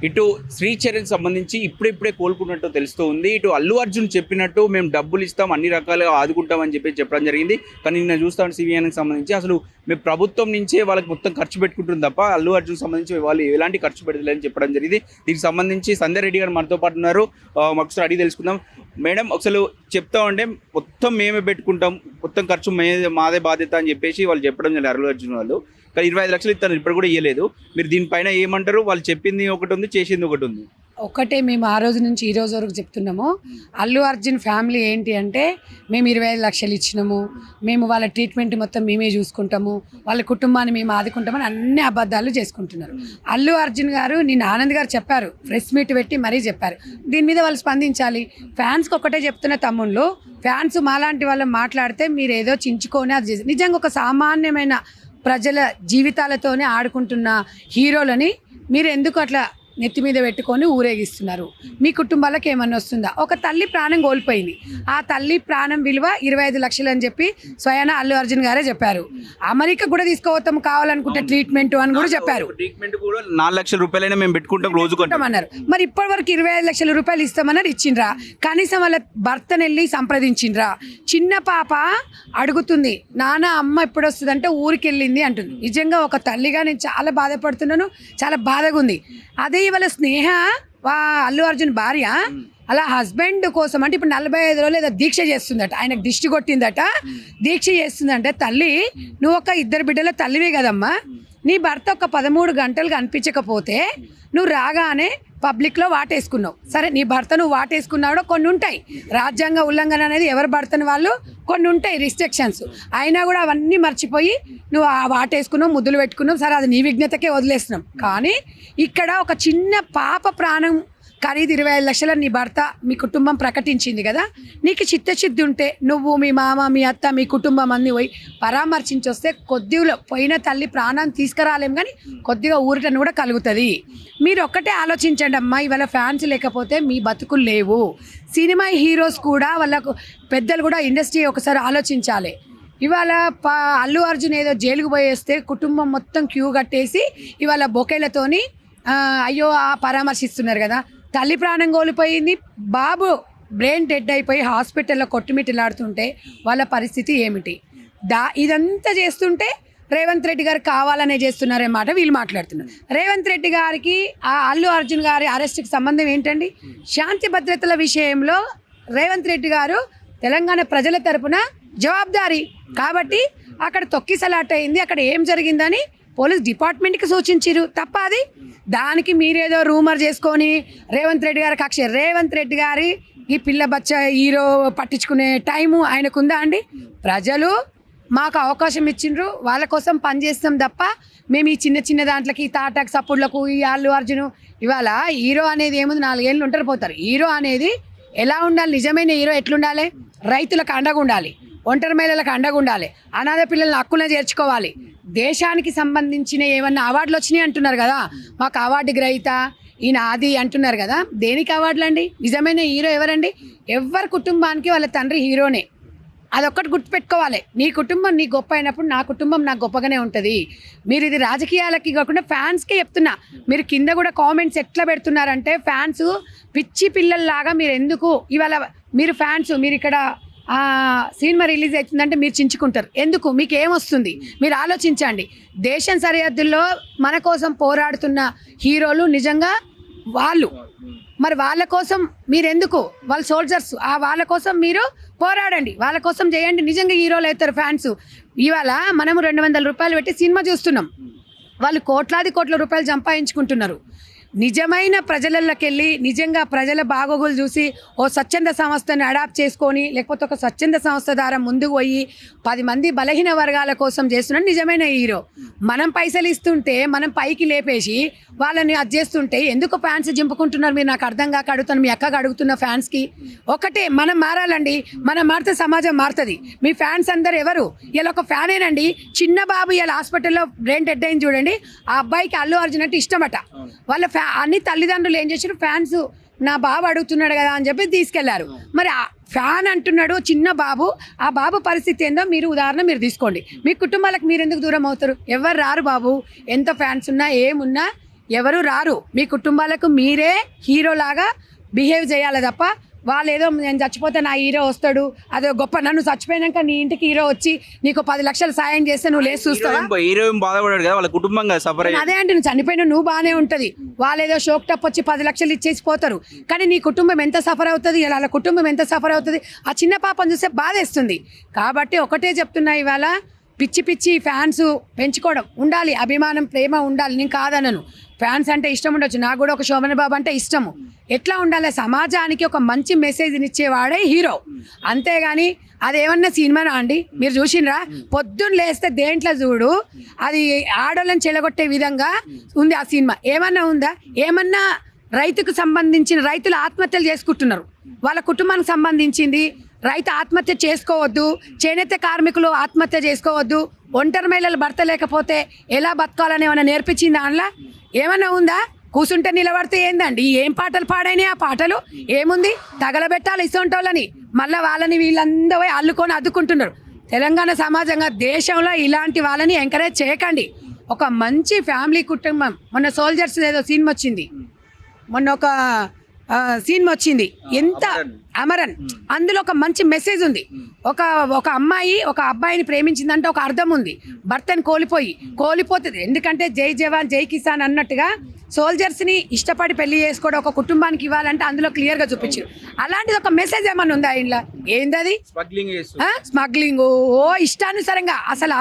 ఇటు శ్రీచరణ్ సంబంధించి ఇప్పుడిప్పుడే కోలుకున్నట్టు తెలుస్తూ ఉంది. ఇటు అల్లు అర్జున్ చెప్పినట్టు మేము డబ్బులు ఇస్తాం, అన్ని రకాలుగా ఆదుకుంటామని చెప్పడం జరిగింది. కానీ నిన్న చూస్తాం సివియానికి సంబంధించి అసలు మేము ప్రభుత్వం నుంచే వాళ్ళకి మొత్తం ఖర్చు పెట్టుకుంటుంది తప్ప అల్లు అర్జున్ సంబంధించి వాళ్ళు ఎలాంటి ఖర్చు పెడతలేదని చెప్పడం జరిగింది. దీనికి సంబంధించి సంజయ్ రెడ్డి గారు మనతో పాటు ఉన్నారు. ఒకసారి అడిగి తెలుసుకుందాం. మేడం, అసలు చెప్తా ఉంటే మొత్తం మేమే పెట్టుకుంటాం, మొత్తం ఖర్చు మాదే బాధ్యత అని చెప్పేసి వాళ్ళు చెప్పడం జరిగింది అల్లు అర్జున్ వాళ్ళు. కానీ 25 లక్షలు ఇస్తాను, ఇప్పుడు కూడా ఇవ్వలేదు. మీరు దీనిపైన ఏమంటారు? వాళ్ళు చెప్పింది ఒకటి ఉంది, చేసింది ఒకటి ఉంది. ఒకటే మేము ఆ రోజు నుంచి ఈ రోజు వరకు చెప్తున్నాము. అల్లు అర్జున్ ఫ్యామిలీ ఏంటి అంటే మేము 25 లక్షలు ఇచ్చినాము, మేము వాళ్ళ ట్రీట్మెంట్ మొత్తం మేమే చూసుకుంటాము, వాళ్ళ కుటుంబాన్ని మేము ఆదుకుంటామని అన్ని అబద్ధాలు చేసుకుంటున్నారు. అల్లు అర్జున్ గారు నిన్న ఆనంద్ గారు చెప్పారు, ప్రెస్ మీట్ పెట్టి మరీ చెప్పారు. దీని మీద వాళ్ళు స్పందించాలి. ఫ్యాన్స్కి ఒకటే చెప్తున్న తమ్ముళ్ళు, ఫ్యాన్స్ మాలాంటి వాళ్ళు మాట్లాడితే మీరు ఏదో చించుకొని అది చేసి నిజంగా ఒక సామాన్యమైన ప్రజల జీవితాలతోనే ఆడుకుంటున్న హీరోలని మీరు ఎందుకు అట్లా నెత్తి మీద పెట్టుకొని ఊరేగిస్తున్నారు? మీ కుటుంబాలకు ఏమన్నా వస్తుందా? ఒక తల్లి ప్రాణం కోల్పోయింది, ఆ తల్లి ప్రాణం విలువ 25 లక్షలు అని చెప్పి స్వయాన అల్లు అర్జున్ గారే చెప్పారు. అమెరికా కూడా తీసుకోవతాం కావాలనుకుంటే ట్రీట్మెంట్ అని కూడా చెప్పారు. ట్రీట్మెంట్ కూడా 4 లక్షల రూపాయలైనా మేము పెట్టుకుంటాం రోజు అన్నారు. మరి ఇప్పటి వరకు 25 లక్షల రూపాయలు ఇస్తామన్నారు, ఇచ్చిండ్రా? కనీసం వాళ్ళ భర్తను వెళ్ళి సంప్రదించిండ్రా? చిన్న పాప అడుగుతుంది, నాన్న అమ్మ ఎప్పుడు వస్తుంది అంటే ఊరికి వెళ్ళింది అంటుంది. నిజంగా ఒక తల్లిగా నేను చాలా బాధపడుతున్నాను, చాలా బాధగా ఉంది. అదే ఇవాళ స్నేహ అల్లు అర్జున్ భార్య అలా హస్బెండ్ కోసం అంటే ఇప్పుడు 45 రోజులు ఏదో దీక్ష చేస్తుందట, ఆయనకు దిష్టి కొట్టిందట, దీక్ష చేస్తుందంటే తల్లి నువ్వు ఒక 2 బిడ్డల తల్లివే కదమ్మా, నీ భర్త ఒక 13 గంటలు కనిపించకపోతే నువ్వు రాగానే పబ్లిక్లో వాటేసుకున్నావు. సరే, నీ భర్త నువ్వు వాటేసుకున్నావు, కొన్ని ఉంటాయి రాజ్యాంగ ఉల్లంఘన అనేది, ఎవరి భర్తని వాళ్ళు కొన్ని ఉంటాయి రిస్ట్రిక్షన్స్, అయినా కూడా అవన్నీ మర్చిపోయి నువ్వు ఆ వాటేసుకున్నావు, ముద్దులు పెట్టుకున్నావు. సరే, అది నీ విజ్ఞతకే వదిలేస్తున్నాం. కానీ ఇక్కడ ఒక చిన్న పాప ప్రాణం ఖరీదు 25 లక్షలు నీ భర్త మీ కుటుంబం ప్రకటించింది కదా, నీకు చిత్తశుద్ధి ఉంటే నువ్వు మీ మామ మీ అత్త మీ కుటుంబం అన్ని పోయి పరామర్శించి వస్తే కొద్దిగా పోయిన తల్లి ప్రాణాన్ని తీసుకురాలేం, కానీ కొద్దిగా ఊరటను కూడా కలుగుతుంది. మీరు ఒక్కటే ఆలోచించండి అమ్మా, ఇవాళ ఫ్యాన్స్ లేకపోతే మీ బతుకులు లేవు. సినిమా హీరోస్ కూడా వాళ్ళకు పెద్దలు కూడా ఇండస్ట్రీ ఒకసారి ఆలోచించాలి. ఇవాళ అల్లు అర్జున్ ఏదో జైలుకు పోయేస్తే కుటుంబం మొత్తం క్యూ కట్టేసి ఇవాళ బొకేలతోని అయ్యో పరామర్శిస్తున్నారు కదా. తల్లి ప్రాణం కోల్పోయింది, బాబు బ్రెయిన్ డెడ్ అయిపోయి హాస్పిటల్లో కొట్టుమిట్టిలాడుతుంటే వాళ్ళ పరిస్థితి ఏమిటి? ఇదంతా చేస్తుంటే రేవంత్ రెడ్డి గారు కావాలనే చేస్తున్నారన్నమాట వీళ్ళు మాట్లాడుతున్నారు. రేవంత్ రెడ్డి గారికి ఆ అల్లు అర్జున్ గారి అరెస్ట్కి సంబంధం ఏంటండి? శాంతి భద్రతల విషయంలో రేవంత్ రెడ్డి గారు తెలంగాణ ప్రజల తరపున జవాబుదారీ కాబట్టి అక్కడ తొక్కిసలాట అయింది, అక్కడ ఏం జరిగిందని పోలీస్ డిపార్ట్మెంట్కి సూచించారు తప్ప అది దానికి మీరేదో రూమర్ చేసుకొని రేవంత్ రెడ్డి గారి కక్ష. రేవంత్ రెడ్డి గారి ఈ పిల్ల బచ్చ హీరో పట్టించుకునే టైము ఆయనకుందా అండి? ప్రజలు మాకు అవకాశం ఇచ్చిండ్రు, వాళ్ళ కోసం పనిచేస్తాం తప్ప మేము ఈ చిన్న చిన్న దాంట్లకి తాటాకు సపోర్ట్లకు ఈ అల్లు అర్జును ఇవాళ హీరో అనేది ఏముంది, 4 ఏళ్ళు ఉంటారు పోతారు. హీరో అనేది ఎలా ఉండాలి? నిజమైన హీరో ఎట్లుండాలి? రైతులకు అండగా ఉండాలి, ఒంటరి మహిళలకు అండగా ఉండాలి, అనాథ పిల్లలను హక్కులను చేర్చుకోవాలి. దేశానికి సంబంధించిన ఏమన్నా అవార్డులు వచ్చినాయి అంటున్నారు కదా, మాకు అవార్డు గ్రహీత ఈయన ఆది అంటున్నారు కదా, దేనికి అవార్డులు అండి? నిజమైన హీరో ఎవరండి? ఎవరి కుటుంబానికి వాళ్ళ తండ్రి హీరోనే, అదొక్కటి గుర్తుపెట్టుకోవాలి. నీ కుటుంబం నీ గొప్ప అయినప్పుడు నా కుటుంబం నాకు గొప్పగానే ఉంటుంది. మీరు ఇది రాజకీయాలకి కాకుండా ఫ్యాన్స్కే చెప్తున్నా. మీరు కింద కూడా కామెంట్స్ ఎట్లా పెడుతున్నారంటే ఫ్యాన్స్ పిచ్చి పిల్లల్లాగా మీరు ఎందుకు ఇవాళ మీరు ఫ్యాన్స్ మీరు ఇక్కడ సినిమా రిలీజ్ అవుతుందంటే మీరు చించుకుంటారు ఎందుకు? మీకు ఏమొస్తుంది? మీరు ఆలోచించండి. దేశం సరిహద్దుల్లో మన కోసం పోరాడుతున్న హీరోలు నిజంగా వాళ్ళు, మరి వాళ్ళ కోసం మీరెందుకు? వాళ్ళ సోల్జర్స్, వాళ్ళ కోసం మీరు పోరాడండి, వాళ్ళ కోసం చేయండి. నిజంగా హీరోలు అవుతారు ఫ్యాన్స్. ఇవాళ మనము 200 రూపాయలు పెట్టి సినిమా చూస్తున్నాం, వాళ్ళు కోట్ల రూపాయలు సంపాదించుకుంటున్నారు. నిజమైన ప్రజలకి వెళ్ళి నిజంగా ప్రజల బాగోగులు చూసి ఓ స్వచ్ఛంద సంస్థను అడాప్ట్ చేసుకొని లేకపోతే ఒక స్వచ్ఛంద సంస్థ ద్వారా ముందుకు పోయి 10 మంది బలహీన వర్గాల కోసం చేస్తున్నాడు నిజమైన హీరో. మనం పైసలు ఇస్తుంటే మనం పైకి లేపేసి వాళ్ళని అది చేస్తుంటే ఎందుకు ఫ్యాన్స్ జింపుకుంటున్నారు? మీరు నాకు అర్థం కాక అడుగుతాను, మీ అక్కగా అడుగుతున్న ఫ్యాన్స్కి ఒకటే, మనం మారాలండి. మనం మారితే సమాజం మారుతుంది. మీ ఫ్యాన్స్ అందరు ఎవరు? ఇలా ఒక ఫ్యానేనండి. చిన్న బాబు ఇలా హాస్పిటల్లో బ్రెయిన్ డెడ్ అయింది చూడండి, ఆ అబ్బాయికి అల్లు అర్జున్ అంటే ఇష్టమట. వాళ్ళ అన్ని తల్లిదండ్రులు ఏం చేశారు, ఫ్యాన్స్ నా బాబు అడుగుతున్నాడు కదా అని చెప్పి తీసుకెళ్లారు. మరి ఫ్యాన్ అంటున్నాడు చిన్న బాబు, ఆ బాబు పరిస్థితి ఏందో మీరు ఉదాహరణ మీరు తీసుకోండి. మీ కుటుంబాలకు మీరు ఎందుకు దూరం అవుతారు? ఎవరు రారు బాబు. ఎంత ఫ్యాన్స్ ఉన్నా ఏమున్నా ఎవరు రారు. మీ కుటుంబాలకు మీరే హీరోలాగా బిహేవ్ చేయాలి తప్ప వాళ్ళు ఏదో నేను చచ్చిపోతే నా హీరో వస్తాడు అదో గొప్ప, నన్ను చచ్చిపోయినాక నీ ఇంటికి హీరో వచ్చి నీకు 10 లక్షలు సాయం చేస్తే నువ్వు లేచి చూస్తావా? హీరో బాధపడాడు కదా, వాళ్ళ కుటుంబం కదా సఫర్. అదే అంటే నువ్వు చనిపోయినా నువ్వు బాగానే ఉంటుంది, వాళ్ళు ఏదో షోక్ టప్ వచ్చి 10 లక్షలు ఇచ్చేసి పోతారు. కానీ నీ కుటుంబం ఎంత సఫర్ అవుతుంది, వాళ్ళ కుటుంబం ఎంత సఫర్ అవుతుంది, ఆ చిన్న పాపను చూస్తే బాధేస్తుంది. కాబట్టి ఒకటే చెప్తున్నా, ఇవాళ పిచ్చి పిచ్చి ఫ్యాన్స్ పెంచుకోవడం ఉండాలి, అభిమానం ప్రేమ ఉండాలి, నేను కాదనను. ఫ్యాన్స్ అంటే ఇష్టం ఉండొచ్చు, నాకు కూడా ఒక శోభన్ బాబు అంటే ఇష్టము. ఎట్లా ఉండాలి, సమాజానికి ఒక మంచి మెసేజ్ని ఇచ్చేవాడే హీరో. అంతేగాని అదేమన్నా సినిమానా అండి? మీరు చూసినరా? పొద్దున్న లేస్తే దేంట్లో చూడు అది ఆడోళ్ళని చెలగొట్టే విధంగా ఉంది ఆ సినిమా. ఏమన్నా ఉందా? ఏమన్నా రైతుకు సంబంధించిన రైతులు ఆత్మహత్యలు చేసుకుంటున్నారు, వాళ్ళ కుటుంబానికి సంబంధించింది. రైతు ఆత్మహత్య చేసుకోవద్దు, చేనేత కార్మికులు ఆత్మహత్య చేసుకోవద్దు, ఒంటరి మహిళలు భర్త లేకపోతే ఎలా బతకాలని ఏమైనా నేర్పించింది దానిలో? ఏమన్నా ఉందా? కూర్చుంటే నిలబడితే ఏందండి? ఏం పాటలు పాడైనాయి ఆ పాటలు? ఏముంది? తగలబెట్టాలి ఇసొంటోళ్ళని, మళ్ళీ వాళ్ళని వీళ్ళందరూ అల్లుకొని అద్దుకుంటున్నారు. తెలంగాణ సమాజంగా దేశంలో ఇలాంటి వాళ్ళని ఎంకరేజ్ చేయకండి. ఒక మంచి ఫ్యామిలీ కుటుంబం. మొన్న సోల్జర్స్ ఏదో సినిమా వచ్చింది, మొన్న ఒక సినిమా వచ్చింది, ఎంత అమరన్, అందులో ఒక మంచి మెసేజ్ ఉంది. ఒక అమ్మాయి ఒక అబ్బాయిని ప్రేమించిందంటే ఒక అర్థం ఉంది. భర్తని కోల్పోతుంది, ఎందుకంటే జై జవాన్ జై కిసాన్ అన్నట్టుగా సోల్జర్స్ని ఇష్టపడి పెళ్లి చేసుకోవడం ఒక కుటుంబానికి ఇవ్వాలంటే అందులో క్లియర్గా చూపించారు. అలాంటిది ఒక మెసేజ్ ఏమన్నా ఉందా ఇంట్లో? ఏందది? స్మగ్లింగ్ ఓ ఇష్టానుసారంగా అసలు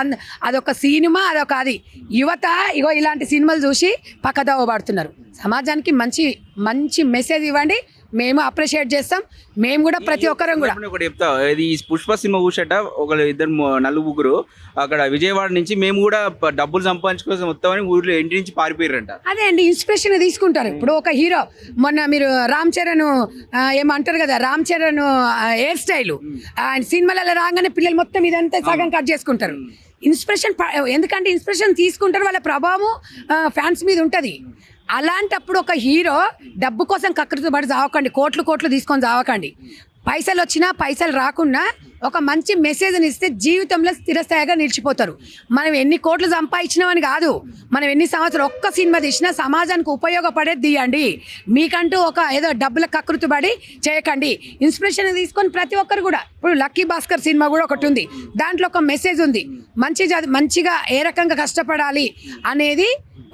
అదొక సినిమా, అదొక అది. యువత ఇగో ఇలాంటి సినిమాలు చూసి పక్కదోవ పడుతున్నారు. సమాజానికి మంచి మంచి మెసేజ్ ఇవ్వండి, మేము అప్రిషియేట్ చేస్తాం. మేము కూడా ప్రతి ఒక్కరం కూడా ఒకటి చెప్తా, ఇది పుష్ప సినిమా చూసేట ఒక ఇద్దరు నలుగురు అక్కడ విజయవాడ నుంచి మేము కూడా డబ్బులు సంపాదించుకోసం మొత్తం ఊర్లో ఇంటి నుంచి పారిపోయారంట. అదే అండి, ఇన్స్పిరేషన్ తీసుకుంటారు. ఇప్పుడు ఒక హీరో, మొన్న మీరు రామ్ చరణ్ ఏమంటారు కదా, రామ్ చరణ్ హెయిర్ స్టైల్ ఆయన సినిమాలలో రాగానే పిల్లలు మొత్తం ఇదంతా సగం కట్ చేసుకుంటారు. ఇన్స్పిరేషన్, ఎందుకంటే ఇన్స్పిరేషన్ తీసుకుంటారు, వాళ్ళ ప్రభావం ఫ్యాన్స్ మీద ఉంటుంది. అలాంటప్పుడు ఒక హీరో డబ్బు కోసం కకృతి పడి చావకండి, కోట్లు తీసుకొని చావకండి. పైసలు వచ్చినా పైసలు రాకున్నా ఒక మంచి మెసేజ్ని ఇస్తే జీవితంలో స్థిరస్థాయిగా నిలిచిపోతారు. మనం ఎన్ని కోట్లు సంపాదించినామని కాదు, మనం ఎన్ని సంవత్సరాలు ఒక్క సినిమా తీసినా సమాజానికి ఉపయోగపడేది తీయండి. మీకంటూ ఒక ఏదో డబ్బుల కకృతి పడి చేయకండి. ఇన్స్పిరేషన్ తీసుకొని ప్రతి ఒక్కరు కూడా, ఇప్పుడు లక్కీ భాస్కర్ సినిమా కూడా ఒకటి ఉంది, దాంట్లో ఒక మెసేజ్ ఉంది. మంచిగా ఏ రకంగా కష్టపడాలి అనేది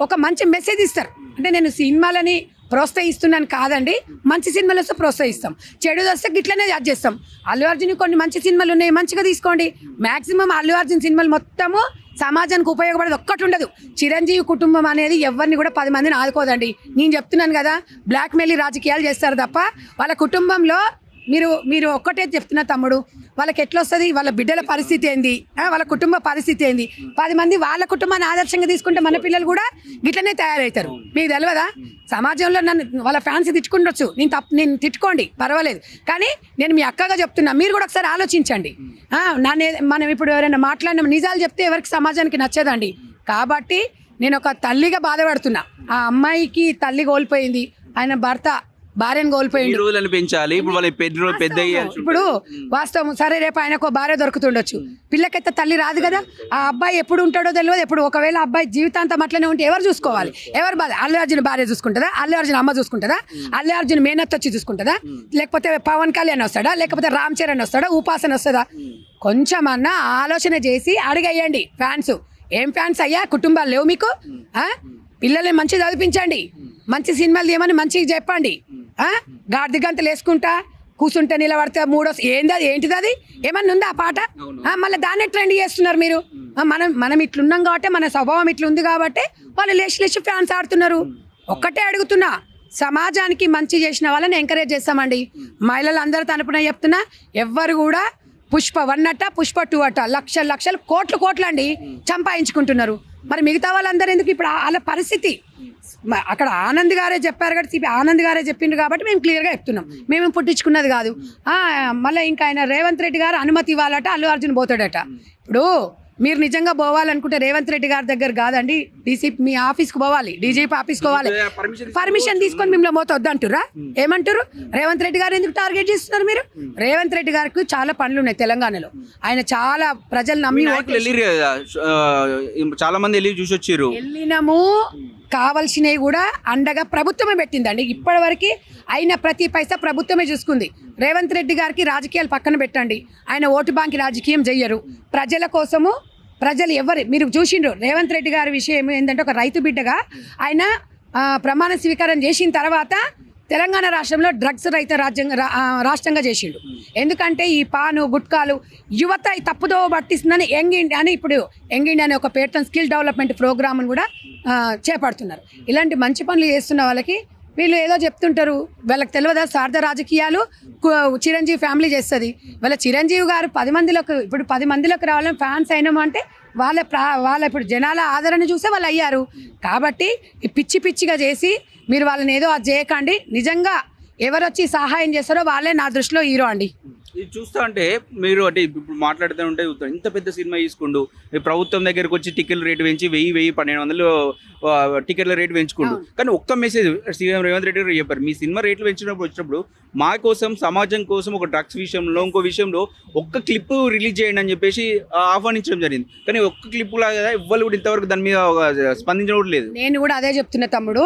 ఒక మంచి మెసేజ్ ఇస్తారు. అంటే నేను సినిమాలని ప్రోత్సహిస్తున్నాను కాదండి, మంచి సినిమాలు వస్తే ప్రోత్సహిస్తాం, చెడు వస్తే గిట్లనే జడ్జ్ చేస్తాం. అల్లు అర్జున్ కొన్ని మంచి సినిమాలు ఉన్నాయి, మంచిగా తీసుకోండి. మ్యాక్సిమం అల్లు అర్జున్ సినిమాలు మొత్తము సమాజానికి ఉపయోగపడేది ఒక్కటి ఉండదు. చిరంజీవి కుటుంబం అనేది ఎవరిని కూడా 10 మందిని ఆదుకోదండి. నేను చెప్తున్నాను కదా, బ్లాక్ మెయిల్ రాజకీయాలు చేస్తారు తప్ప వాళ్ళ కుటుంబంలో మీరు ఒక్కటే చెప్తున్నా తమ్ముడు, వాళ్ళకి ఎట్లా వస్తుంది, వాళ్ళ బిడ్డల పరిస్థితి ఏంది, వాళ్ళ కుటుంబ పరిస్థితి ఏంది, 10 మంది వాళ్ళ కుటుంబాన్ని ఆదర్శంగా తీసుకుంటే మన పిల్లలు కూడా గిట్లనే తయారవుతారు. మీకు తెలియదా? సమాజంలో నన్ను వాళ్ళ ఫ్యాన్స్ తిట్టుకుండొచ్చు, నేను తిట్టుకోండి పర్వాలేదు, కానీ నేను మీ అక్కగా చెప్తున్నా, మీరు కూడా ఒకసారి ఆలోచించండి. మనం ఇప్పుడు ఎవరైనా మాట్లాడిన నిజాలు చెప్తే ఎవరికి సమాజానికి నచ్చదండి. కాబట్టి నేను ఒక తల్లిగా బాధపడుతున్నా. ఆ అమ్మాయికి తల్లి కోల్పోయింది, ఆయన భర్త భార్యను కోల్పోయింది, పెంచాలి. ఇప్పుడు వాళ్ళ పెద్ద ఇప్పుడు వాస్తవం సరే, రేపు ఆయనకు భార్య దొరుకుతుండొచ్చు, పిల్లకైతే తల్లి రాదు కదా. ఆ అబ్బాయి ఎప్పుడు ఉంటాడో తెలియదు. ఎప్పుడు ఒకవేళ అబ్బాయి జీవితాంతం అట్లనే ఉంటే ఎవరు చూసుకోవాలి? ఎవరు బాధ? అల్లు అర్జున్ భార్య చూసుకుంటుందా? అల్లు అర్జున్ అమ్మ చూసుకుంటుందా? అల్లు అర్జున్ మేనత్ వచ్చి చూసుకుంటుందా? లేకపోతే పవన్ కళ్యాణ్ వస్తాడా? లేకపోతే రామ్ చరణ్ వస్తాడా? ఉపాసన వస్తుందా? కొంచెమన్నా ఆలోచన చేసి అడిగేయండి. ఫ్యాన్స్ ఏం ఫ్యాన్స్ అయ్యా, కుటుంబాలు లేవు మీకు? పిల్లల్ని మంచిగా చదివించండి, మంచి సినిమాలు తీయమని మంచిగా చెప్పండి. గార్దిగంతలు వేసుకుంటా కూర్చుంటే నిలబడితే ఏంటిది అది? ఏమన్నా ఉందా ఆ పాట? మళ్ళీ దాన్నే ట్రెండ్ చేస్తున్నారు మీరు. మనం ఇట్లున్నాం కాబట్టి, మన స్వభావం ఇట్లుంది కాబట్టి వాళ్ళు లేచి ఫ్యాన్స్ ఆడుతున్నారు. ఒక్కటే అడుగుతున్నా, సమాజానికి మంచి చేసిన వాళ్ళని ఎంకరేజ్ చేస్తామండి. మహిళలు అందరూ తరపున చెప్తున్నా, ఎవ్వరు కూడా పుష్ప 1 అట పుష్ప 2 అట లక్షలు కోట్లు అండి సంపాదించుకుంటున్నారు. మరి మిగతా వాళ్ళందరూ ఎందుకు? ఇప్పుడు వాళ్ళ పరిస్థితి అక్కడ ఆనంద్ గారే చెప్పారు కాబట్టి, ఆనంద్ గారే చెప్పిండ్రు కాబట్టి మేము క్లియర్గా చెప్తున్నాం, మేము పుట్టించుకున్నది కాదు. మళ్ళీ ఇంకా ఆయన రేవంత్ రెడ్డి గారు అనుమతి ఇవ్వాలట, అల్లు అర్జున్ పోతాడట. ఇప్పుడు మీరు నిజంగా పోవాలనుకుంటే రేవంత్ రెడ్డి గారి దగ్గర కాదండి, డీసీపీ మీ ఆఫీస్కి పోవాలి, డీజీపీ ఆఫీస్కి పోవాలి, పర్మిషన్ తీసుకొని మిమ్మల్ని పోతే వద్దంటురా? ఏమంటారు? రేవంత్ రెడ్డి గారు ఎందుకు టార్గెట్ చేస్తున్నారు మీరు? రేవంత్ రెడ్డి గారికి చాలా పనులు ఉన్నాయి తెలంగాణలో. ఆయన చాలా ప్రజలు నమ్మి చాలా మంది వెళ్ళి చూసి వచ్చారు. వెళ్ళినాము, కావాల్సినవి కూడా అండగా ప్రభుత్వమే పెట్టిందండి. ఇప్పటివరకు అయిన ప్రతి పైసా ప్రభుత్వమే చూసుకుంది. రేవంత్ రెడ్డి గారికి రాజకీయాలు పక్కన పెట్టండి, ఆయన ఓటు బ్యాంక్ రాజకీయం చెయ్యరు. ప్రజల కోసము ప్రజలు ఎవరు మీరు చూసిండ్రు. రేవంత్ రెడ్డి గారి విషయం ఏంటంటే ఒక రైతు బిడ్డగా ఆయన ప్రమాణ స్వీకారం చేసిన తర్వాత తెలంగాణ రాష్ట్రంలో డ్రగ్స్ రహిత రాష్ట్రంగా చేసిండు. ఎందుకంటే ఈ పాను గుట్కాలు యువత ఈ తప్పుదో పట్టిస్తుందని యంగ్ ఇండియా అని ఇప్పుడు యంగ్ ఇండియా అనే ఒక పేరుతో స్కిల్ డెవలప్మెంట్ ప్రోగ్రామ్ను కూడా చేపడుతున్నారు. ఇలాంటి మంచి పనులు చేస్తున్న వాళ్ళకి వీళ్ళు ఏదో చెప్తుంటారు, వాళ్ళకి తెలియదా స్వార్థ రాజకీయాలు చిరంజీవి ఫ్యామిలీ చేస్తుంది. వాళ్ళ చిరంజీవి గారు 10 మందిలోకి ఇప్పుడు 10 మందిలోకి రావాలని ఫ్యాన్స్ అయినాము అంటే వాళ్ళ ఇప్పుడు జనాల ఆదరణ చూసే వాళ్ళు అయ్యారు. కాబట్టి ఈ పిచ్చిగా చేసి మీరు వాళ్ళని ఏదో అది చేయకండి. నిజంగా ఎవరొచ్చి సహాయం చేస్తారో వాళ్ళే నా దృష్టిలో హీరో అండి. ఇది చూస్తా అంటే మీరు అంటే ఇప్పుడు మాట్లాడుతూ ఉంటే ఇంత పెద్ద సినిమా తీసుకుంటూ ప్రభుత్వం దగ్గరకు వచ్చి టికెట్ రేటు పెంచి 1200 టికెట్ల రేటు పెంచుకుంటూ, కానీ ఒక్క మెసేజ్ సీఎం రేవంత్ రెడ్డి గారు చెప్పారు, మీ సినిమా రేట్లు వచ్చినప్పుడు మా కోసం సమాజం కోసం ఒక డ్రగ్స్ విషయంలో ఇంకో విషయంలో ఒక్క క్లిప్ రిలీజ్ చేయండి అని చెప్పేసి ఆహ్వానించడం జరిగింది. కానీ ఒక్క క్లిప్ లాగా ఎవ్వరు కూడా ఇంతవరకు దాని మీద స్పందించడం లేదు. నేను కూడా అదే చెప్తున్నా తమ్ముడు,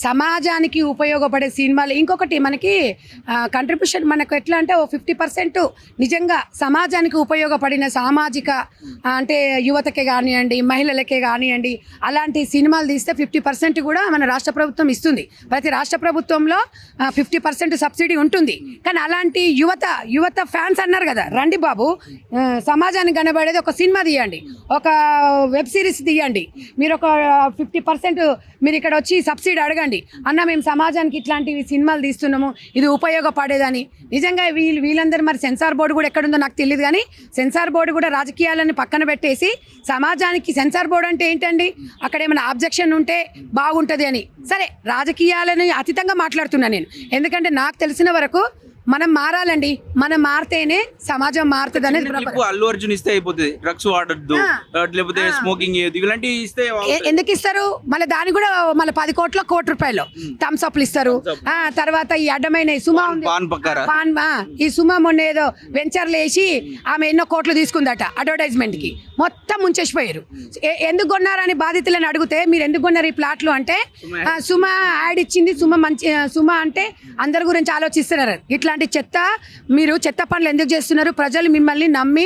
సమాజానికి ఉపయోగపడే సినిమాలు. ఇంకొకటి మనకి కంట్రిబ్యూషన్ మనకు ఎట్లా అంటే 50% నిజంగా సమాజానికి ఉపయోగపడిన సామాజిక అంటే యువతకే కానివ్వండి, మహిళలకే కానివ్వండి, అలాంటి సినిమాలు తీస్తే 50% కూడా మన రాష్ట్ర ప్రభుత్వం ఇస్తుంది. ప్రతి రాష్ట్ర ప్రభుత్వంలో 50% సబ్సిడీ ఉంటుంది. కానీ అలాంటి యువత ఫ్యాన్స్ అన్నారు కదా, రండి బాబు సమాజానికి కనబడేది ఒక సినిమా తీయండి, ఒక వెబ్ సిరీస్ తీయండి, మీరు ఒక 50% మీరు ఇక్కడ వచ్చి సబ్సిడీ అడగండి, అన్న మేము సమాజానికి ఇట్లాంటివి సినిమాలు తీస్తున్నాము, ఇది ఉపయోగపడేదని. నిజంగా వీళ్ళందరూ మరి సెన్సార్ బోర్డు కూడా ఎక్కడుందో నాకు తెలియదు, కానీ సెన్సార్ బోర్డు కూడా రాజకీయాలని పక్కన పెట్టేసి సమాజానికి సెన్సార్ బోర్డు అంటే ఏంటండి, అక్కడ ఏమైనా ఆబ్జెక్షన్ ఉంటే బాగుంటుంది అని. సరే రాజకీయాలని అతీతంగా మాట్లాడుతున్నాను నేను, ఎందుకంటే నాకు తెలిసిన వరకు మనం మారాలండి, మనం మారితేనే సమాజం మారుతుంది అనేది. అల్లు అర్జున్ ఇస్తే అయిపోతుంది, డ్రగ్స్ వాడద్దు లేకపోతే స్మోకింగ్ ఇలాంటివి ఇస్తే ఎందుకు ఇస్తారు? మళ్ళీ దానికి కూడా మళ్ళీ 10 కోట్ల కోటి రూపాయలు థమ్స్ అప్లు ఇస్తారు. తర్వాత ఈ అడ్డమైన సుమా ఈ సుమా మొన్న ఏదో వెంచర్లు వేసి ఆమె ఎన్నో కోట్లు తీసుకుందట అడ్వర్టైజ్మెంట్ కి, మొత్తం ముంచేసిపోయారు. ఎందుకు కొన్నారని బాధితులను అడిగితే మీరు ఎందుకు కొన్నారు ఈ ప్లాట్లు అంటే సుమా యాడ్ ఇచ్చింది, సుమా అంటే అందరి గురించి ఆలోచిస్తున్నారు. ఇట్లాంటి మీరు చెత్త పనులు ఎందుకు చేస్తున్నారు? ప్రజలు మిమ్మల్ని నమ్మి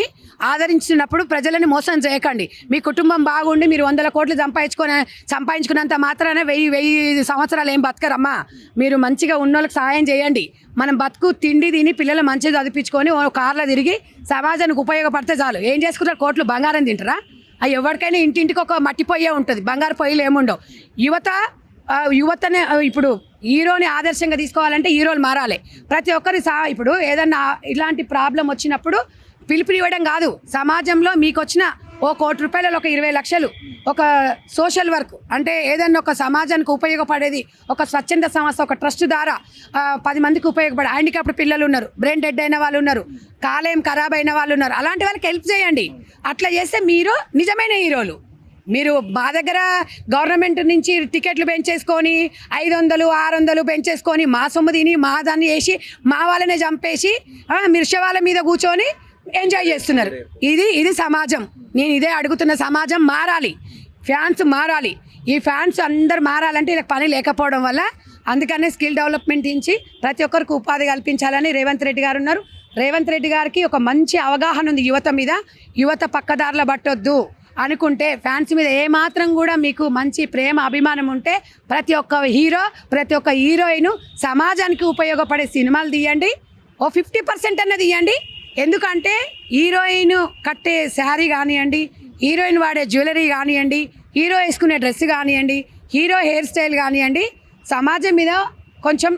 ఆదరించినప్పుడు ప్రజలని మోసం చేయకండి. మీ కుటుంబం బాగుండి మీరు 100 కోట్లు సంపాదించుకున్నంత మాత్రాన 1000 సంవత్సరాలు ఏం బతకరమ్మా. మీరు మంచిగా ఉన్నోళ్ళకి సహాయం చేయండి. మనం బతుకు తిండి తిని పిల్లలు మంచిగా చదివించుకొని కార్లో తిరిగి సమాజానికి ఉపయోగపడితే చాలు. ఏం చేసుకుంటారు? కోట్లు బంగారం తింటారా? ఎవరికైనా ఇంటింటికి ఒక మట్టి పొయ్యే ఉంటుంది, బంగారు పొయ్యిలు ఏముండవు. యువతనే ఇప్పుడు హీరోని ఆదర్శంగా తీసుకోవాలంటే హీరోలు మారాలి. ప్రతి ఒక్కరి ఇప్పుడు ఏదన్నా ఇలాంటి ప్రాబ్లం వచ్చినప్పుడు పిలుపునివ్వడం కాదు, సమాజంలో మీకు వచ్చిన ₹1 కోటి ఒక 20 లక్షలు ఒక సోషల్ వర్క్ అంటే ఏదన్నా ఒక సమాజానికి ఉపయోగపడేది, ఒక స్వచ్ఛంద సంస్థ, ఒక ట్రస్ట్ ద్వారా 10 మందికి ఉపయోగపడే హ్యాండిక్యాప్డ్ పిల్లలు ఉన్నారు, బ్రెయిన్ డెడ్ అయిన వాళ్ళు ఉన్నారు, కాలేయం ఖరాబ్ అయిన వాళ్ళు ఉన్నారు, అలాంటి వాళ్ళకి హెల్ప్ చేయండి. అట్లా చేస్తే మీరు నిజమైన హీరోలు. మీరు మా దగ్గర గవర్నమెంట్ నుంచి టికెట్లు పెంచేసుకొని 500, 600 పెంచేసుకొని మా సొమ్ము తిని మా దాన్ని వేసి మా వాళ్ళనే చంపేసి మీరు శవాల మీద కూర్చొని ఎంజాయ్ చేస్తున్నారు. ఇది సమాజం. నేను ఇదే అడుగుతున్న, సమాజం మారాలి, ఫ్యాన్స్ మారాలి. ఈ ఫ్యాన్స్ అందరు మారాలంటే ఇలా పని లేకపోవడం వల్ల, అందుకనే స్కిల్ డెవలప్మెంట్ నుంచి ప్రతి ఒక్కరికి ఉపాధి కల్పించాలని రేవంత్ రెడ్డి గారు ఉన్నారు. రేవంత్ రెడ్డి గారికి ఒక మంచి అవగాహన ఉంది యువత మీద. యువత పక్కదారుల పట్టొద్దు అనుకుంటే, ఫ్యాన్స్ మీద ఏమాత్రం కూడా మీకు మంచి ప్రేమ అభిమానం ఉంటే ప్రతి ఒక్క హీరోయిన్ సమాజానికి ఉపయోగపడే సినిమాలు తీయండి. 50% అన్నది తీయండి. ఎందుకంటే హీరోయిన్ కట్టే శారీ కానివ్వండి, హీరోయిన్ వాడే జ్యువెలరీ కానివ్వండి, హీరో వేసుకునే డ్రెస్ కానివ్వండి, హీరో హెయిర్ స్టైల్ కానివ్వండి, సమాజం మీద కొంచెం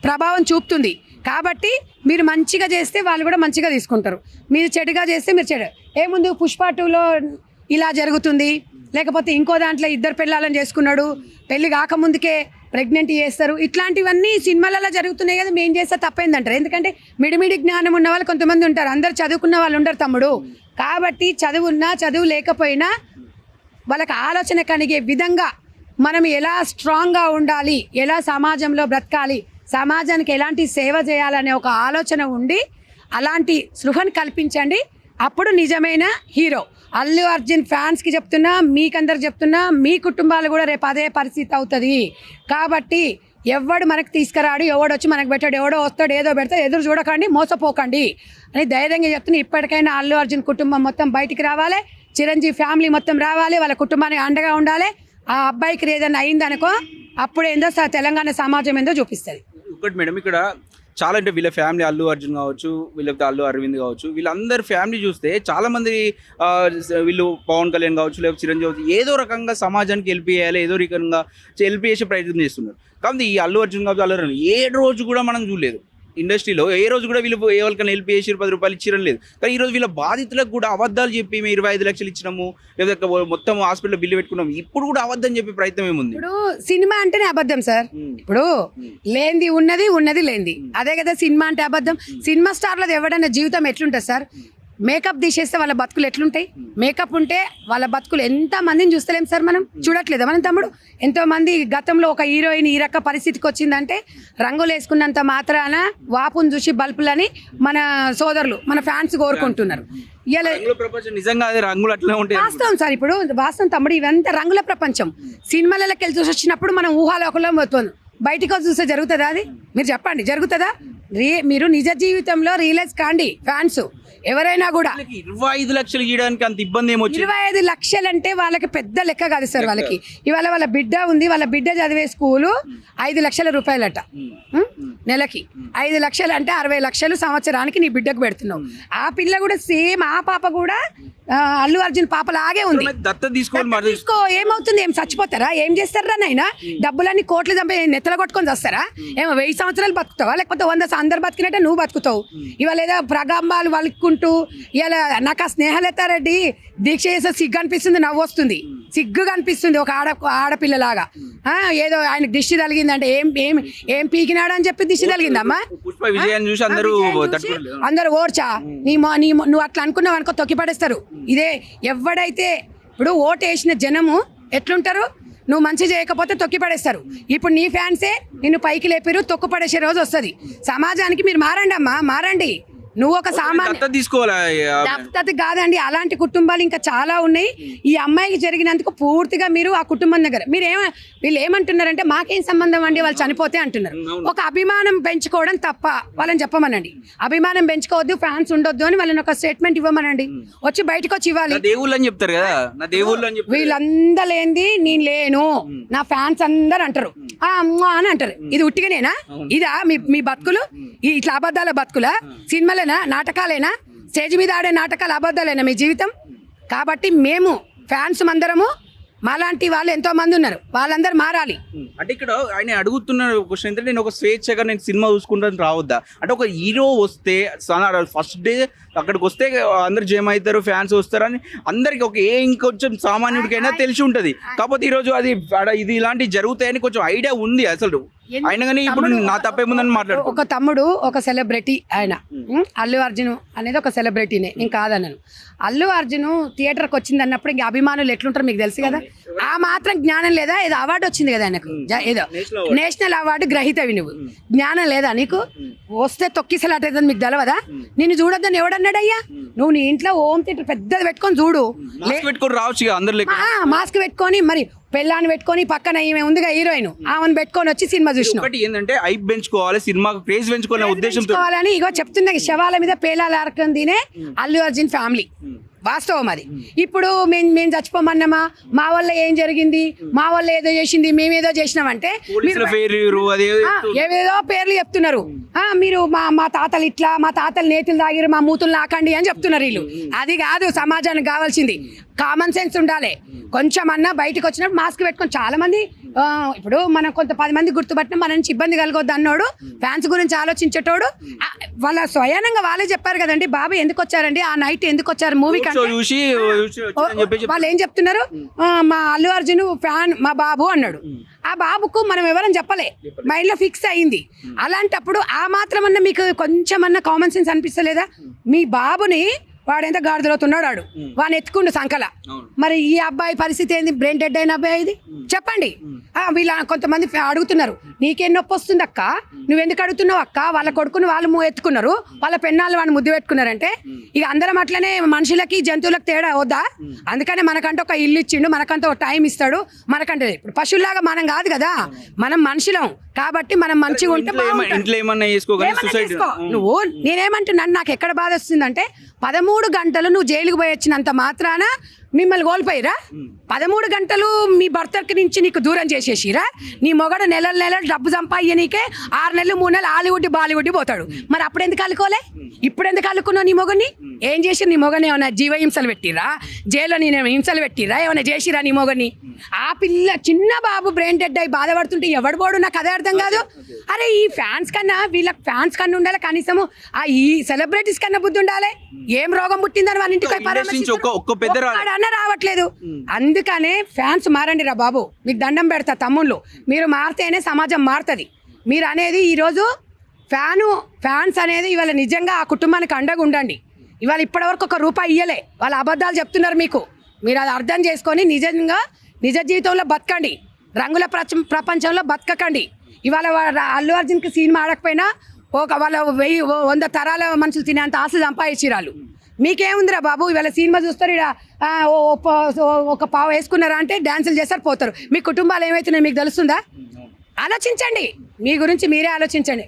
ప్రభావం చూపుతుంది. కాబట్టి మీరు మంచిగా చేస్తే వాళ్ళు కూడా మంచిగా తీసుకుంటారు. మీరు చెడుగా చేస్తే మీరు చెడు. ఏముంది పుష్ప 2లో ఇలా జరుగుతుంది, లేకపోతే ఇంకో దాంట్లో 2 పిల్లలను చేసుకున్నాడు, పెళ్లి కాకముందుకే ప్రెగ్నెంట్ చేస్తారు. ఇట్లాంటివన్నీ సినిమాలలో జరుగుతున్నాయి కదా, మేము చేస్తే తప్పైందంటారు. ఎందుకంటే మిడిమిడి జ్ఞానం ఉన్న వాళ్ళు కొంతమంది ఉంటారు, అందరు చదువుకున్న వాళ్ళు ఉండరు తమ్ముడు. కాబట్టి చదువు లేకపోయినా వాళ్ళకి ఆలోచన కలిగే విధంగా మనం ఎలా స్ట్రాంగ్గా ఉండాలి, ఎలా సమాజంలో బ్రతకాలి, సమాజానికి ఎలాంటి సేవ చేయాలనే ఒక ఆలోచన ఉండి అలాంటి స్పృహను కల్పించండి. అప్పుడు నిజమైన హీరో. అల్లు అర్జున్ ఫ్యాన్స్కి చెప్తున్నా, మీకందరికి చెప్తున్నా, మీ కుటుంబాలు కూడా రేపు అదే పరిస్థితి అవుతుంది. కాబట్టి ఎవడు మనకు తీసుకురాడు, ఎవడు వచ్చి మనకు పెట్టాడు, ఎవడో వస్తాడు ఏదో పెడతాడు, ఎదురు చూడకండి, మోసపోకండి అని ధైర్యంగా చెప్తున్నా. ఇప్పటికైనా అల్లు అర్జున్ కుటుంబం మొత్తం బయటికి రావాలి, చిరంజీవి ఫ్యామిలీ మొత్తం రావాలి, వాళ్ళ కుటుంబానికి అండగా ఉండాలి. ఆ అబ్బాయికి ఏదైనా అయిందనుకో అప్పుడేందో తెలంగాణ సమాజం ఏందో చూపిస్తుంది. ఒకటి మేడం, ఇక్కడ చాలా అంటే వీళ్ళ ఫ్యామిలీ అల్లు అర్జున్ కావచ్చు, వీళ్ళకి అల్లు అరవింద్ కావచ్చు, వీళ్ళందరి ఫ్యామిలీ చూస్తే చాలా మంది వీళ్ళు పవన్ కళ్యాణ్ కావచ్చు, లేకపోతే చిరంజీవి కావచ్చు, ఏదో రకంగా సమాజానికి హెల్ప్ చేయాలి, ఏదో రకంగా హెల్ప్ చేసే ప్రయత్నం చేస్తున్నారు. కాబట్టి ఈ అల్లు అర్జున్ కావచ్చు, అల్లు అరవింద్ ఏ రోజు కూడా మనం చూడలేదు ఇండస్ట్రీలో, ఏ రోజు కూడా వీళ్ళు ఎవరికైనా హెల్ప్ చేసి 10 రూపాయలు ఇచ్చిరం లేదు. కానీ ఈరోజు వీళ్ళ బాధితులకు కూడా అబద్ధాలు చెప్పి మేము 25 లక్షలు ఇచ్చినాము, లేదా మొత్తం హాస్పిటల్లో బిల్లు పెట్టుకున్నాము, ఇప్పుడు కూడా అబద్ధం చెప్పే ప్రయత్నం ఏముంది? ఇప్పుడు సినిమా అంటేనే అబద్ధం సార్. ఇప్పుడు లేనిది ఉన్నది, ఉన్నది లేనిది, అదే కదా సినిమా అంటే అబద్ధం. సినిమా స్టార్లది ఎవడన్నా జీవితం ఎట్లుంటుంది సార్? మేకప్ తీసేస్తే వాళ్ళ బతుకులు ఎట్లుంటాయి? మేకప్ ఉంటే వాళ్ళ బతుకులు ఎంత మందిని చూస్తలేం సార్, మనం చూడట్లేదా? మనం తమ్ముడు ఎంతో మంది గతంలో ఒక హీరోయిన్ ఈ రక పరిస్థితికి వచ్చిందంటే రంగులు వేసుకున్నంత మాత్రాన వాపును చూసి బల్బులని మన సోదరులు, మన ఫ్యాన్స్ కోరుకుంటున్నారు. నిజంగా అదే రంగులు అట్లా ఉంటాయి. వాస్తవం సార్, ఇప్పుడు వాస్తవం తమ్ముడు, ఇవంతా రంగుల ప్రపంచం. సినిమాలకి వెళ్ళి చూసి వచ్చినప్పుడు మనం ఊహాలోకంలో పోతుంది, బయటికి వచ్చి చూస్తే జరుగుతుందా? అది మీరు చెప్పండి, జరుగుతుందా? మీరు నిజ జీవితంలో రియలైజ్ కాండి ఫ్యాన్స్ ఎవరైనా కూడా. 25 లక్షలు ఇవ్వడానికి అంత ఇబ్బంది ఏమొచ్చింది? 25 లక్షలు అంటే వాళ్ళకి పెద్ద లెక్క కాదు సార్. వాళ్ళకి ఇవాళ వాళ్ళ బిడ్డ ఉంది, వాళ్ళ బిడ్డ చదివే స్కూలు 5 లక్షల రూపాయలట నెలకి. 5 లక్షలు అంటే 60 లక్షలు సంవత్సరానికి నీ బిడ్డకు పెడుతున్నావు. ఆ పిల్ల కూడా సేమ్, ఆ పాప కూడా అల్లు అర్జున్ పాపలాగే ఉంది. తీసుకో, ఏమవుతుంది? ఏం చచ్చిపోతారా? ఏం చేస్తారా నాయన? డబ్బులన్నీ కోట్లు చంపి నెత్తల కొట్టుకొని వస్తారా? ఏమో 1000 సంవత్సరాలు బతుకుతావా, లేకపోతే 100 అందరు బతికినట్టే నువ్వు బతుకుతావు? ఇవాళ ఏదో ప్రగంబాలు వలుక్కుంటూ ఇలా నాకు ఆ స్నేహలతారెడ్డి దీక్ష చేసే సిగ్గు అనిపిస్తుంది, నవ్వు వస్తుంది, సిగ్గుగా అనిపిస్తుంది. ఒక ఆడపిల్లలాగా ఏదో ఆయనకు దిష్టి తగిలిందంటే ఏం ఏం ఏం పీకినాడు అని చెప్పి దిష్టి తగిలిందమ్మా. అందరూ ఓర్చా నువ్వు అట్లా అనుకున్నావు అనుకో తొక్కి పడేస్తారు. ఇదే ఎవడైతే ఇప్పుడు ఓటు వేసిన జనము ఎట్లుంటారు, నువ్వు మంచి చేయకపోతే తొక్కి పడేస్తారు. ఇప్పుడు నీ ఫ్యాన్సే నిన్ను పైకి లేపిరు, తొక్కు పడేసే రోజు వస్తుంది. సమాజానికి మీరు మారండి అమ్మా, మారండి. నువ్వు ఒక సామాన్య దత్తత కాదండి, అలాంటి కుటుంబాలు ఇంకా చాలా ఉన్నాయి. ఈ అమ్మాయికి జరిగినందుకు పూర్తిగా మీరు ఆ కుటుంబం దగ్గర వీళ్ళు ఏమంటున్నారంటే మాకేం సంబంధం అండి, వాళ్ళు చనిపోతే అంటున్నారు. ఒక అభిమానం పెంచుకోవడం తప్ప వాళ్ళని చెప్పమనండి. అభిమానం పెంచుకోవద్దు, ఫ్యాన్స్ ఉండొద్దు అని వాళ్ళని ఒక స్టేట్మెంట్ ఇవ్వమనండి. వచ్చి బయటకు వచ్చి ఇవ్వాలి. చెప్తారు కదా వీళ్ళందలేంది నేను లేను, నా ఫ్యాన్స్ అందరు అంటారు అమ్మా అని అంటారు. ఇది ఉట్టిగానేనా? ఇదా మీ బతుకులు? ఇట్లా అబద్ధాల బతుకులా? సినిమాలేనా, నాటకాలేనా? స్టేజ్ మీద ఆడే నాటకాలు అబద్ధాలేనా మీ జీవితం? కాబట్టి మేము ఫ్యాన్స్ అందరము, మాలాంటి వాళ్ళు ఎంతో మంది ఉన్నారు, వాళ్ళందరూ మారాలి. అంటే ఇక్కడ ఆయన అడుగుతున్న క్వశ్చన్ ఏంటంటే, నేను ఒక స్వేచ్ఛగా నేను సినిమా చూసుకుంటాను రావద్దా అంటే, ఒక హీరో వస్తే ఫస్ట్ డే అక్కడికి వస్తే అందరు జమ అవుతారు, ఫ్యాన్స్ వస్తారని అందరికి ఒక ఇంకొంచెం సామాన్యుడికైనా తెలిసి ఉంటుంది. కాకపోతే ఈరోజు ఇది ఇలాంటివి జరుగుతాయని కొంచెం ఐడియా ఉంది అసలు. అయినా కానీ ఇప్పుడు నా తప్పేముందని మాట్లాడు. ఒక తమ్ముడు ఒక సెలబ్రిటీ, ఆయన అల్లు అర్జున్ అనేది ఒక సెలబ్రిటీనే, నేను కాదన్నాను. అల్లు అర్జున్ థియేటర్కి వచ్చింది అన్నప్పుడు ఇంక అభిమానులు ఎట్లుంటారు మీకు తెలుసు కదా. ఆ మాత్రం జ్ఞానం లేదా? ఏదో అవార్డు వచ్చింది కదా ఆయనకు, ఏదో నేషనల్ అవార్డు గ్రహీతవి. నువ్వు జ్ఞానం లేదా నీకు? వస్తే తొక్కిసలాట మీకు తెలవదా? నిన్ను చూడొద్దని ఎవడన్నాడయ్యా? నువ్వు నీ ఇంట్లో హోమ్ థియేటర్ పెద్దది పెట్టుకొని చూడు, మాస్క్ పెట్టుకొని, మరి పెళ్ళాన్ని పెట్టుకొని, పక్కన ఈమె ఉందిగా హీరోయిన్, ఆమెను పెట్టుకొని వచ్చి సినిమా చూసిన. ఏంటంటే ఐప్ పెంచుకోవాలి, సినిమాకు క్రేజ్ పెంచుకోవాలనే ఉద్దేశంతో ఇగో చెప్తున్నా, శవాల మీద పేలాలు ఆరకం తినే అల్లు అర్జున్ ఫ్యామిలీ. వాస్తవం అది. ఇప్పుడు మేము చచ్చిపోమన్నామా, మా వల్ల ఏం జరిగింది, మా వల్ల ఏదో చేసింది, మేమేదో చేసినామంటే ఏవేదో పేర్లు చెప్తున్నారు. మీరు మా తాతలు ఇట్లా, మా తాతలు నేతులు తాగిరు, మా మూతులు నాకండి అని చెప్తున్నారు వీళ్ళు. అది కాదు సమాజానికి కావాల్సింది. కామన్ సెన్స్ ఉండాలి. కొంచెం అన్నా బయటకు వచ్చినప్పుడు మాస్క్ పెట్టుకొని, చాలా మంది ఇప్పుడు మనం కొంత 10 మంది గుర్తుపట్టిన మన నుంచి ఇబ్బంది కలగొద్దు అన్నోడు, ఫ్యాన్స్ గురించి ఆలోచించేటోడు, వాళ్ళ స్వయానంగా వాళ్ళే చెప్పారు కదండి, బాబు ఎందుకు వచ్చారండి, ఆ నైట్ ఎందుకు వచ్చారు మూవీ కంటే. వాళ్ళు ఏం చెప్తున్నారు, మా అల్లు అర్జున్ ఫ్యాన్ మా బాబు అన్నాడు. ఆ బాబుకు మనం ఎవరని చెప్పలే, మైండ్ లో ఫిక్స్ అయింది. అలాంటప్పుడు ఆ మాత్రం అన్నా మీకు కొంచెం అన్నా కామన్ సెన్స్ అనిపిస్తలేదా? మీ బాబుని వాడెంత గాడిదలవుతున్నాడు వాడు వాడిని ఎత్తుకుండు సంకల. మరి ఈ అబ్బాయి పరిస్థితి ఏంది? బ్రెయిన్ డెడ్ అయిన అబ్బాయి ఇది చెప్పండి. వీళ్ళ కొంతమంది అడుగుతున్నారు, నీకేం నొప్పి వస్తుంది అక్క, నువ్వెందుకు అడుగుతున్నావు అక్క? వాళ్ళ కొడుకుని వాళ్ళు ఎత్తుకున్నారు, వాళ్ళ పెన్నాళ్ళు వాడిని ముద్దు పెట్టుకున్నారంటే ఇక అందరం అట్లనే మనుషులకి జంతువులకు తేడా వద్దా? అందుకనే మనకంటే ఒక ఇల్లు ఇచ్చిండు, మనకంటే ఒక టైం ఇస్తాడు. మనకంటే ఇప్పుడు పశువులాగా మనం కాదు కదా, మనం మనుషులం కాబట్టి మనం మంచిగా ఉంటే ఇంట్లో ఏమన్నా చేసుకో. నువ్వు నేనేమంటున్నాను, నాకు ఎక్కడ బాధ వస్తుందంటే 13 గంటలు నువ్వు జైలుకు పోయి వచ్చినంత మాత్రాన మిమ్మల్ని కోల్పోయిరా? 13 గంటలు మీ భర్తకి నుంచి నీకు దూరం చేసేసిరా? నీ మొగడు నెలలు డబ్బు సంపాదనీకే 6 నెలలు 3 నెలలు హాలీవుడ్ బాలీవుడ్ పోతాడు. మరి అప్పుడు ఎందుకు అల్లుకోలే? ఇప్పుడు ఎందుకు అల్లుకున్నావు నీ మొగని? ఏం చేసి నీ మొగని ఏమైనా జీవ హింసలు పెట్టిరా? జైల్లో నేను హింసలు పెట్టిరా? ఏమైనా చేసిరా నీ మొగని? ఆ పిల్ల చిన్న బాబు బ్రెయిన్ డెడ్ అయి బాధపడుతుంటే ఎవడు పోడు? నాకు అదే అర్థం కాదు. అరే ఈ ఫ్యాన్స్ కన్నా వీళ్ళకి ఫ్యాన్స్ కన్నా ఉండాలి, కనీసము ఈ సెలబ్రిటీస్ కన్నా బుద్ధి ఉండాలి. ఏం రోగం పుట్టిందని వాళ్ళ ఇంటికి అన్న రావట్లేదు. అందుకనే ఫ్యాన్స్ మారండి రా బాబు, మీకు దండం పెడతా తమ్ముళ్ళు. మీరు మారితేనే సమాజం మారుతుంది. మీరు అనేది ఈరోజు ఫ్యాన్స్ అనేది ఇవాళ నిజంగా ఆ కుటుంబానికి అండగా ఉండండి. ఇవాళ ఇప్పటివరకు 1 రూపాయి ఇయ్యలే, వాళ్ళ అబద్ధాలు చెప్తున్నారు మీకు. మీరు అది అర్థం చేసుకొని నిజంగా నిజ జీవితంలో బతకండి, రంగుల ప్రపంచంలో బతకకండి. ఇవాళ అల్లు అర్జున్కి సినిమా ఆడకపోయినా వాళ్ళ 100 తరాల మనుషులు తినేంత ఆశ సంపాదించిరాళ్ళు. మీకేముందిరా బాబు? ఇవాళ సినిమా చూస్తారు, ఒక పావు వేసుకున్నారా అంటే డ్యాన్సులు చేస్తారు పోతారు. మీ కుటుంబాలు ఏమవుతున్నాయి మీకు తెలుస్తుందా? ఆలోచించండి, మీ గురించి మీరే ఆలోచించండి.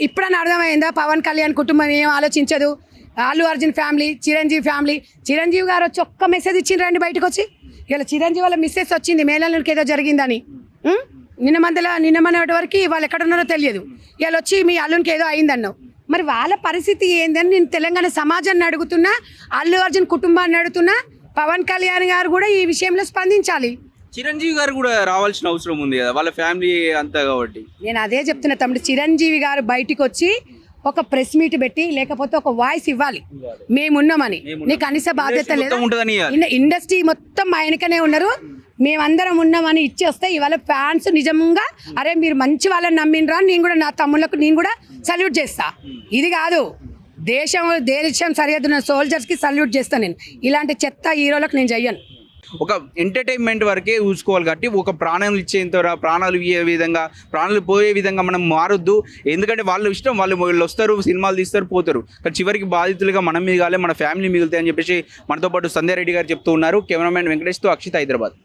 ఇప్పుడన్నా అర్థమైందా పవన్ కళ్యాణ్ కుటుంబం ఏం ఆలోచించదు? అల్లు అర్జున్ ఫ్యామిలీ, చిరంజీవి గారు వచ్చి ఒక్క మెసేజ్ ఇచ్చిండ్రండి బయటకు వచ్చి. ఇలా చిరంజీవి వాళ్ళ మిస్సెస్ వచ్చింది మేళానికి ఏదో జరిగిందని. నిన్న మొన్నటి వరకు వాళ్ళు ఎక్కడ ఉన్నారో తెలియదు. ఇలా వచ్చి మీ అల్లునికి ఏదో అయిందన్నావు. మరి వాళ్ళ పరిస్థితి ఏందని నేను తెలంగాణ సమాజాన్ని అడుగుతున్నా, అల్లు అర్జున్ కుటుంబాన్ని అడుగుతున్నా. పవన్ కళ్యాణ్ గారు కూడా ఈ విషయంలో స్పందించాలి. చిరంజీవి గారు కూడా రావాల్సిన అవసరం ఉంది కదా, వాళ్ళ ఫ్యామిలీ అంతా కాబట్టి. నేను అదే చెప్తున్నా తమ్ముడు, చిరంజీవి గారు బయటికి వచ్చి ఒక ప్రెస్ మీట్ పెట్టి లేకపోతే ఒక వాయిస్ ఇవ్వాలి, మేమున్నామని. నీకు కనీస బాధ్యత లేదు. ఇండస్ట్రీ మొత్తం మా వెనకనే ఉన్నారు, మేమందరం ఉన్నామని ఇచ్చి వస్తే ఇవాళ ఫ్యాన్స్ నిజంగా అరే మీరు మంచి వాళ్ళని నమ్మినరా, నేను కూడా నా తమ్ముళ్ళకు నేను కూడా సల్యూట్ చేస్తా. ఇది కాదు, దేశం సరిహద్దున్న సోల్జర్స్కి సల్యూట్ చేస్తాను నేను. ఇలాంటి చెత్త హీరోలకు నేను చెయ్యను. ఒక ఎంటర్టైన్మెంట్ వరకే చూసుకోవాలి కాబట్టి ఒక ప్రాణాలు ఇచ్చేంత ప్రాణాలు ఇయ్యే విధంగా, ప్రాణాలు పోయే విధంగా మనం మారొద్దు. ఎందుకంటే వాళ్ళ ఇష్టం, వాళ్ళు వస్తారు, సినిమాలు తీస్తారు, పోతారు. కానీ చివరికి బాధితులుగా మనం మిగాలి, మన ఫ్యామిలీ మిగులుతాయి అని చెప్పేసి మనతో పాటు సంధ్యారెడ్డి గారు చెప్తూ ఉన్నారు. కెమెరామెన్ వెంకటేష్తో అక్షిత్, హైదరాబాద్.